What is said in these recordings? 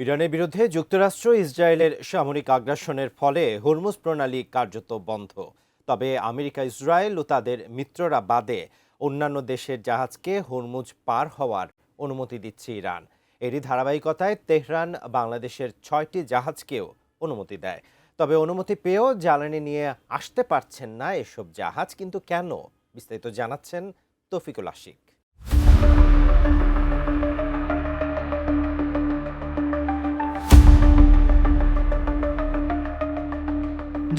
ইরানের বিরুদ্ধে যুক্তরাষ্ট্র ইসরায়েলের সামরিক আগ্রাসনের ফলে হরমুজ প্রণালী কার্যত বন্ধ। তবে আমেরিকা, ইসরায়েল ও তাদের মিত্ররা বাদে অন্যান্য দেশের জাহাজকে হরমুজ পার হওয়ার অনুমতি দিচ্ছে ইরান। এরই ধারাবাহিকতায় তেহরান বাংলাদেশের 6টি জাহাজকেও অনুমতি দেয়। তবে অনুমতি পেয়েও জ্বালানি নিয়ে আসতে পারছেন না এসব জাহাজ। কিন্তু কেন? বিস্তারিত জানাচ্ছেন তৌফিকুল আশিক।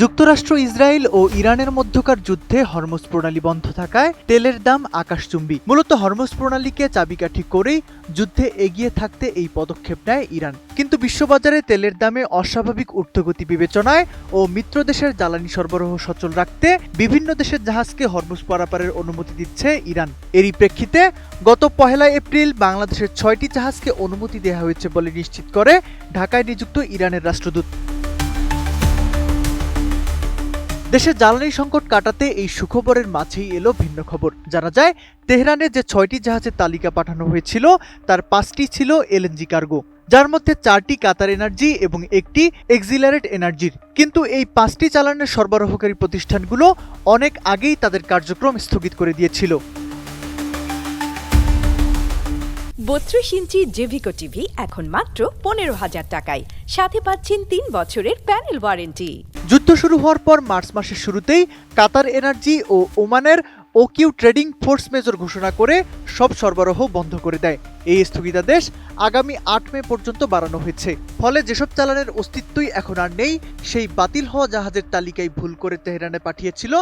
যুক্তরাষ্ট্র, ইসরায়েল ও ইরানের মধ্যকার যুদ্ধে হরমুজ প্রণালী বন্ধ থাকায় তেলের দাম আকাশচুম্বী। মূলত হরমুজ প্রণালীকে চাবিকাঠি করেই যুদ্ধে এগিয়ে থাকতে এই পদক্ষেপ নেয় ইরান। কিন্তু বিশ্ববাজারে তেলের দামে অস্বাভাবিক ঊর্ধ্বগতি বিবেচনায় ও মিত্র দেশের জ্বালানি সরবরাহ সচল রাখতে বিভিন্ন দেশের জাহাজকে হরমুজ পারাপারের অনুমতি দিচ্ছে ইরান। এরই প্রেক্ষিতে গত 1 এপ্রিল বাংলাদেশের 6টি জাহাজকে অনুমতি দেওয়া হয়েছে বলে নিশ্চিত করে ঢাকায় নিযুক্ত ইরানের রাষ্ট্রদূত। দেশে জ্বালানি সংকট কাটাতে এই সুখবরের মাঝেই এলো ভিন্ন খবর। জানা যায়, তেহরানে যে 6টি জাহাজের তালিকা পাঠানো হয়েছিল তার 5টি ছিল এলএনজি কার্গো, যার মধ্যে 4টি কাতার এনার্জি এবং একটি এক্সিলারেট এনার্জির। কিন্তু এই 5টি জ্বালানির সরবরাহকারী প্রতিষ্ঠানগুলো অনেক আগেই তাদের কার্যক্রম স্থগিত করে দিয়েছিল। 32 ইঞ্চি জেভিকো টিভি এখন মাত্র 15,000 টাকায়, সাথে পাচ্ছেন 3 বছরের প্যানেল ওয়ারেন্টি। যুদ্ধ শুরু হওয়ার পর মার্চ মাসের শুরুতেই কাতার এনার্জি ও ওমানের ওকিউ ট্রেডিং ফোর্স মেজর ঘোষণা করে সব সরবরাহ বন্ধ করে দেয়। এই স্থগিতাদেশ আগামী 8 মে পর্যন্ত বাড়ানো হয়েছে। ফলে যেসব চালানের অস্তিত্বই এখন আর নেই, সেই বাতিল হওয়া জাহাজের তালিকায় ভুল করে তেহরানে পাঠিয়েছিল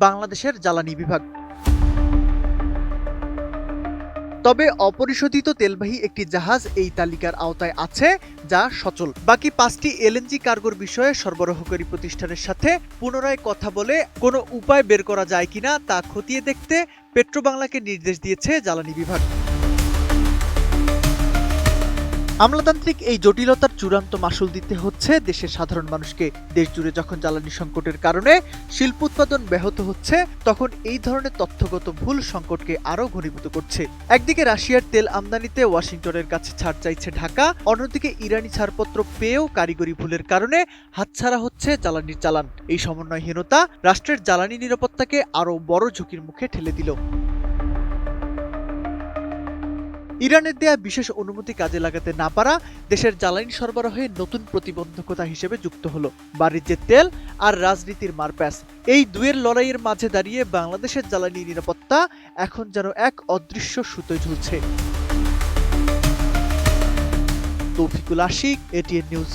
বাংলাদেশের জ্বালানি বিভাগ। তবে অপরিশোধিত তেলবাহী একটি জাহাজ এই তালিকার আওতায় আছে, যা সচল। বাকি 5টি এলএনজি কার্গোর বিষয়ে সরবরাহকারী প্রতিষ্ঠানের সাথে পুনরায় কথা বলে কোনো উপায় বের করা যায় কিনা তা খতিয়ে দেখতে পেট্রোবাংলাকে নির্দেশ দিয়েছে জ্বালানি বিভাগ। আমলাতান্ত্রিক এই জটিলতার চূড়ান্ত মাশুল দিতে হচ্ছে দেশের সাধারণ মানুষকে। দেশজুড়ে যখন জ্বালানি সংকটের কারণে শিল্প উৎপাদন ব্যাহত হচ্ছে, তখন এই ধরনের তথ্যগত ভুল সংকটকে আরও ঘনীভূত করছে। একদিকে রাশিয়ার তেল আমদানিতে ওয়াশিংটনের কাছে ছাড় চাইছে ঢাকা, অন্যদিকে ইরানি ছাড়পত্র পেয়েও কারিগরি ভুলের কারণে হাতছাড়া হচ্ছে জ্বালানির চালান। এই সমন্বয়হীনতা রাষ্ট্রের জ্বালানি নিরাপত্তাকে আরও বড় ঝুঁকির মুখে ঠেলে দিল। ইরানের দেয়া বিশেষ অনুমতি কাজে লাগাতে না পারা দেশের জ্বালানি সরবরাহে নতুন প্রতিবন্ধকতা হিসেবে যুক্ত হলো বাণিজ্যের তেল আর রাজনীতির মারপ্যাচ। এই দুয়ের লড়াইয়ের মাঝে দাঁড়িয়ে বাংলাদেশের জ্বালানি নিরাপত্তা এখন যেন এক অদৃশ্য সুতোয় ঝুলছে। Toufiqul Ashik, ATN news.